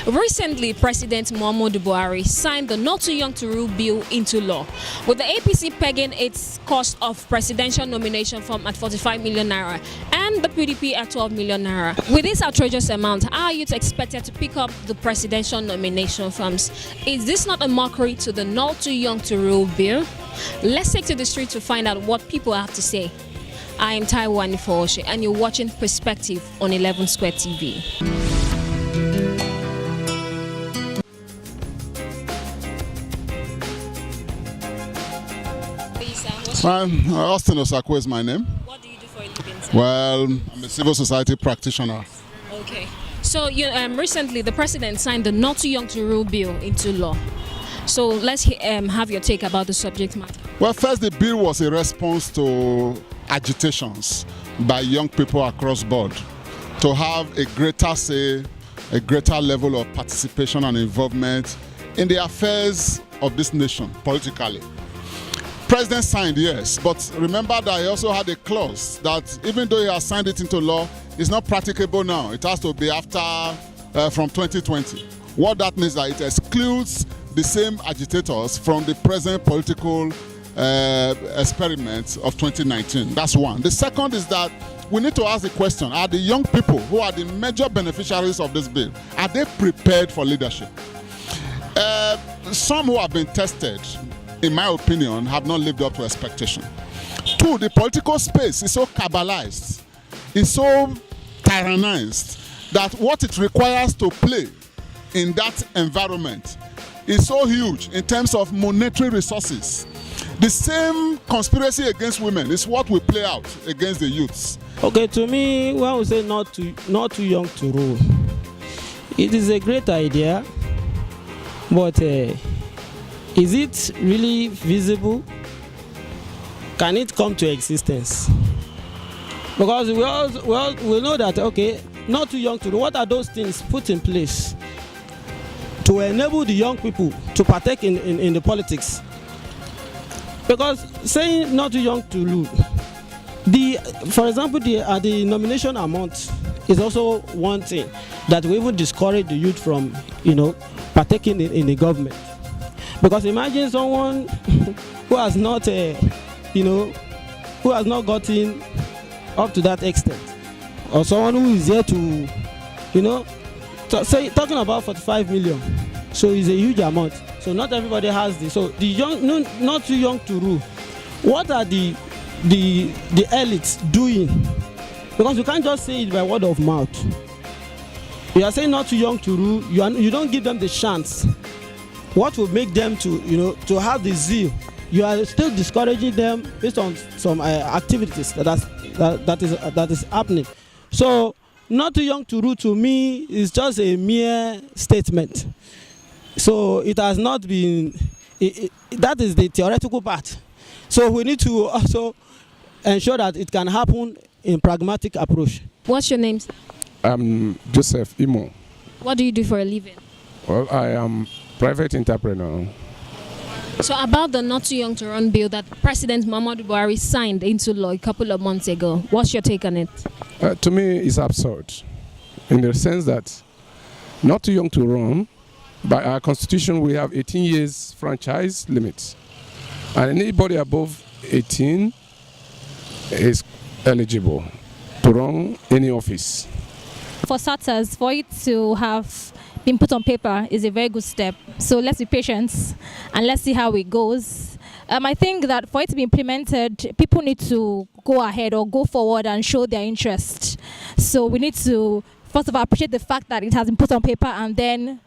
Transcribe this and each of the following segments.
Recently, President Muhammadu Buhari signed the Not Too Young to Rule bill into law, with the APC pegging its cost of presidential nomination form at 45 million naira and the PDP at 12 million naira. With this outrageous amount, how are youth expected to pick up the presidential nomination forms? Is this not a mockery to the Not Too Young to Rule bill? Let's take to the street to find out what people have to say. I am N45m and you're watching Perspective on 11 Square TV. Austin Osako is my name. What do you do for a living, sir? Well, I'm a civil society practitioner. Okay. So recently the president signed the Not Too Young to Rule bill into law. So let's have your take about the subject matter. Well, first, the bill was a response to agitations by young people across board to have a greater say, a greater level of participation and involvement in the affairs of this nation politically. President signed, yes, but remember that he also had a clause that even though he has signed it into law, it's not practicable now. It has to be after from 2020. What that means is that it excludes the same agitators from the present political experiment of 2019. That's one. The second is that we need to ask the question, are the young people who are the major beneficiaries of this bill, are they prepared for leadership? Some who have been tested, in my opinion, have not lived up to expectation. Two, the political space is so cabalized, is so tyrannized, that what it requires to play in that environment is so huge in terms of monetary resources. The same conspiracy against women is what we play out against the youths. Okay, to me, when we say not too young to rule, it is a great idea, but is it really visible? Can it come to existence? Because we know that, okay, not too young to rule. What are those things put in place to enable the young people to partake in the politics? Because saying not too young to rule, for example, the nomination amount is also one thing that will even discourage the youth from, partaking in the government. Because imagine someone who has not, who has not gotten up to that extent, or someone who is there to, talking about 45 million, so it's a huge amount. So not everybody has this. So the young, not too young to rule. What are the elites doing? Because you can't just say it by word of mouth. You are saying not too young to rule. You don't give them the chance. What will make them to have the zeal? You are still discouraging them based on some activities that is happening. So not too young to rule, to me, is just a mere statement. So it has not been, that is the theoretical part. So we need to also ensure that it can happen in pragmatic approach. What's your name, sir? I'm Joseph Imo. What do you do for a living? Well, I am private entrepreneur. So about the Not Too Young to Run bill that President Muhammadu Buhari signed into law a couple of months ago, what's your take on it? To me, it's absurd in the sense that not too young to run. By our constitution, we have 18 years franchise limit, and anybody above 18 is eligible to run any office. For starters, for it to have been put on paper is a very good step. So let's be patient and let's see how it goes. I think that for it to be implemented, people need to go ahead or go forward and show their interest. So we need to, first of all, appreciate the fact that it has been put on paper and then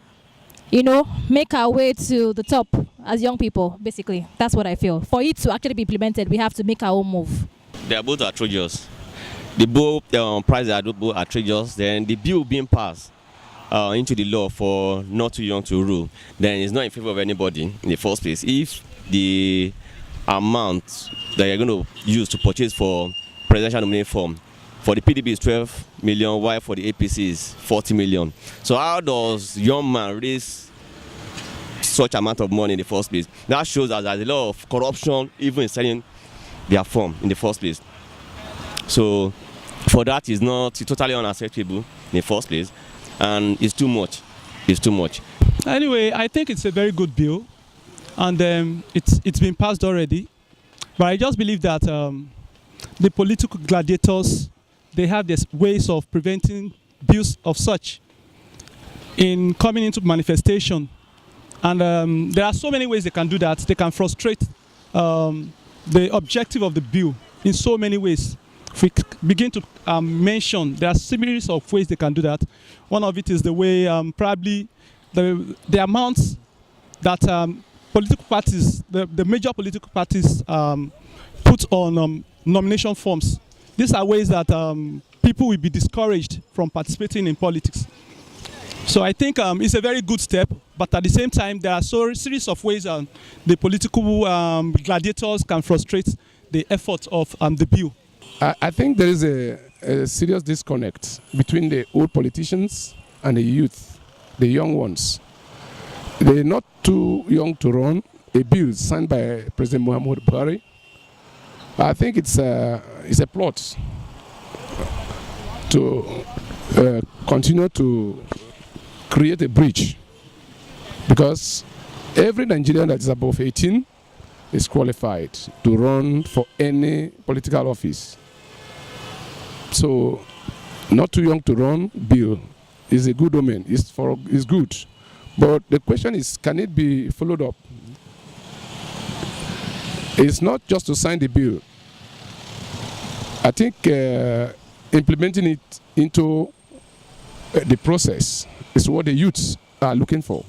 make our way to the top as young people, basically. That's what I feel. For it to actually be implemented, we have to make our own move. They are both outrageous. The both prices are both outrageous. Then the bill being passed into the law for not too young to rule, then it's not in favor of anybody in the first place. If the amount that you're going to use to purchase for presidential nomination form for the PDP is 12 million, while for the APC is 40 million. So how does young man raise such amount of money in the first place? That shows that there's a lot of corruption even in selling their form in the first place. So for that, it's totally unacceptable in the first place, and it's too much. is too much. Anyway, I think it's a very good bill, and it's been passed already. But I just believe that the political gladiators, they have these ways of preventing bills of such in coming into manifestation. And there are so many ways they can do that. They can frustrate the objective of the bill in so many ways. If we begin to mention, there are series of ways they can do that. One of it is the way probably the amounts that political parties, the major political parties put on nomination forms. These are ways that people will be discouraged from participating in politics. So I think it's a very good step, but at the same time, there are a series of ways the political gladiators can frustrate the effort of the bill. I think there is a serious disconnect between the old politicians and the youth, the young ones. They're not too young to run a bill signed by President Muhammadu Buhari. I think it's a plot to continue to create a breach, because every Nigerian that is above 18 is qualified to run for any political office. So, not too young to run bill is a good omen. It's good, but the question is, can it be followed up? It's not just to sign the bill. I think implementing it into the process is what the youths are looking for.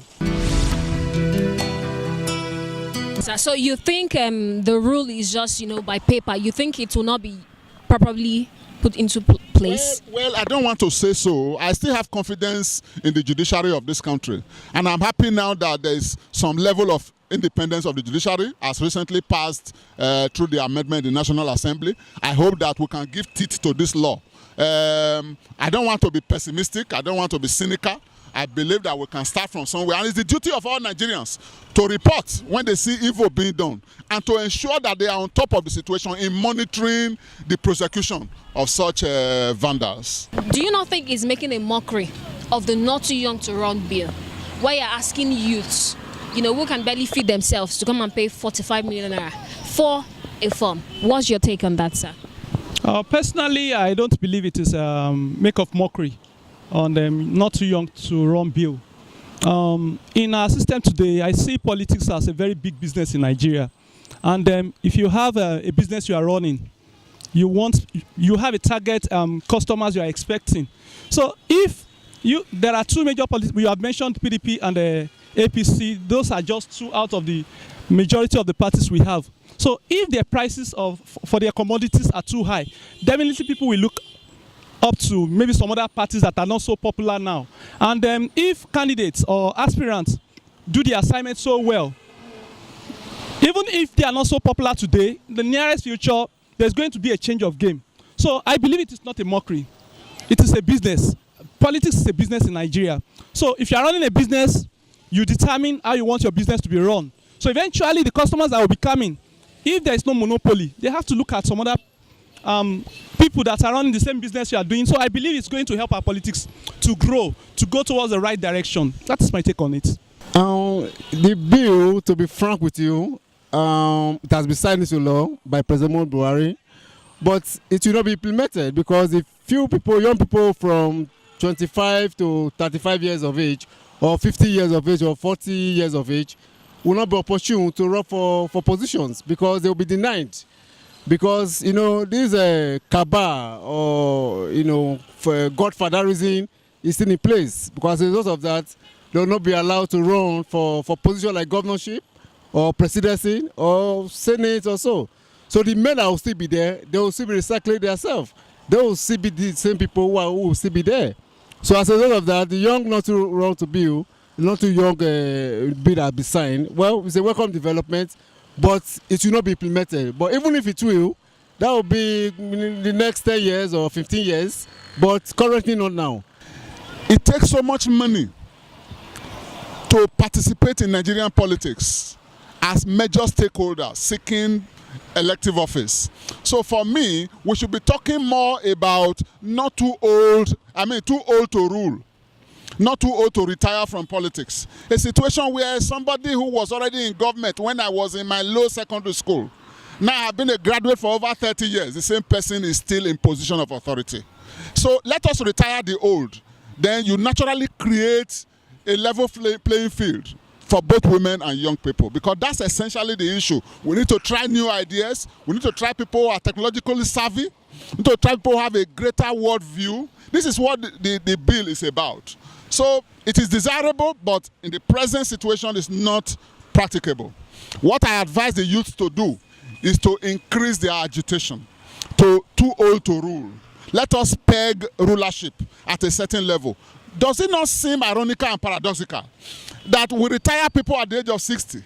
So you think the rule is just, by paper? You think it will not be properly put into place? Well, I don't want to say so. I still have confidence in the judiciary of this country. And I'm happy now that there is some level of independence of the judiciary as recently passed through the amendment in the National Assembly. I hope that we can give teeth to this law. I don't want to be pessimistic. I don't want to be cynical. I believe that we can start from somewhere. And it's the duty of all Nigerians to report when they see evil being done and to ensure that they are on top of the situation in monitoring the prosecution of such vandals. Do you not think it's making a mockery of the not too young to run bill, where you're asking youths, who can barely feed themselves, to come and pay 45 million naira for a form? What's your take on that, sir? Personally, I don't believe it is make of mockery on them not too young to run bill. In our system today, I see politics as a very big business in Nigeria. And if you have a business you are running, you have a target customers you are expecting. So if there are two major politics, we have mentioned PDP and the APC, those are just two out of the majority of the parties we have. So if their prices for their commodities are too high, definitely people will look up to maybe some other parties that are not so popular now. And if candidates or aspirants do the assignment so well, even if they are not so popular today, in the nearest future, there's going to be a change of game. So I believe it is not a mockery. It is a business. Politics is a business in Nigeria. So if you are running a business, you determine how you want your business to be run. So eventually the customers that will be coming, if there is no monopoly, they have to look at some other people that are running the same business you are doing. So I believe it's going to help our politics to grow, to go towards the right direction. That is my take on it. The bill, to be frank with you, it has been signed into law by President Buhari, but it will not be implemented because if few people, young people from 25 to 35 years of age, or 50 years of age, or 40 years of age, will not be opportune to run for positions because they will be denied. Because, this cabal or, for godfatherism is still in place. Because as a result of that, they will not be allowed to run for positions like governorship or presidency or senate or so. So the men that will still be there, they will still be recycling themselves. They will still be the same people who will still be there. So as a result of that, the young not too run to bill, not too young bill that be signed, well, it's a welcome development, but it will not be implemented. But even if it will, that will be in the next 10 years or 15 years, but currently not now. It takes so much money to participate in Nigerian politics as major stakeholders seeking elective office. So for me, we should be talking more about too old to rule. not too old to retire from politics. A situation where somebody who was already in government when I was in my low secondary school, now I've been a graduate for over 30 years, the same person is still in position of authority. So let us retire the old. Then you naturally create a level playing field for both women and young people, because that's essentially the issue. We need to try new ideas. We need to try people who are technologically savvy. We need to try people who have a greater world view. This is what the bill is about. So it is desirable, but in the present situation, it's not practicable. What I advise the youth to do is to increase their agitation to too old to rule. Let us peg rulership at a certain level. Does it not seem ironical and paradoxical that we retire people at the age of 60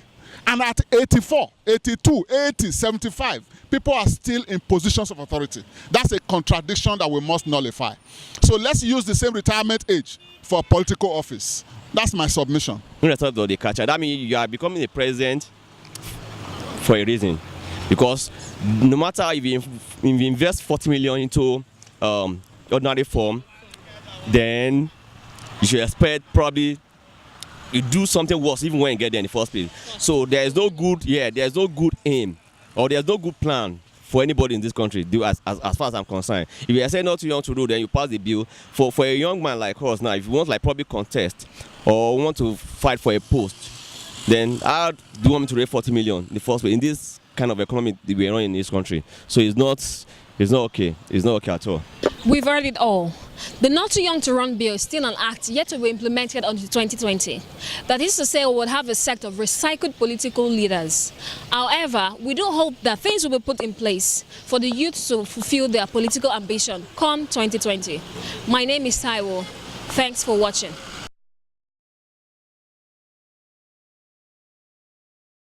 and at 84, 82, 80, 75, people are still in positions of authority? That's a contradiction that we must nullify. So let's use the same retirement age for political office. That's my submission. That means you are becoming a president for a reason. Because no matter if you invest 40 million into ordinary form, then you should expect probably you do something worse even when you get there in the first place. So there is no good, there's no good aim or there's no good plan for anybody in this country, as far as I'm concerned. If you say not too young to do, then you pass the bill. For a young man like us now, if you want like probably contest or want to fight for a post, then how do you want me to raise 40 million in the first place in this kind of economy that we're running in this country? So it's not okay. It's not okay at all. We've heard it all. The Not Too Young to Run bill is still an act yet to be implemented until 2020. That is to say, we would have a sect of recycled political leaders. However, we do hope that things will be put in place for the youth to fulfill their political ambition come 2020. My name is Taiwo. Thanks for watching.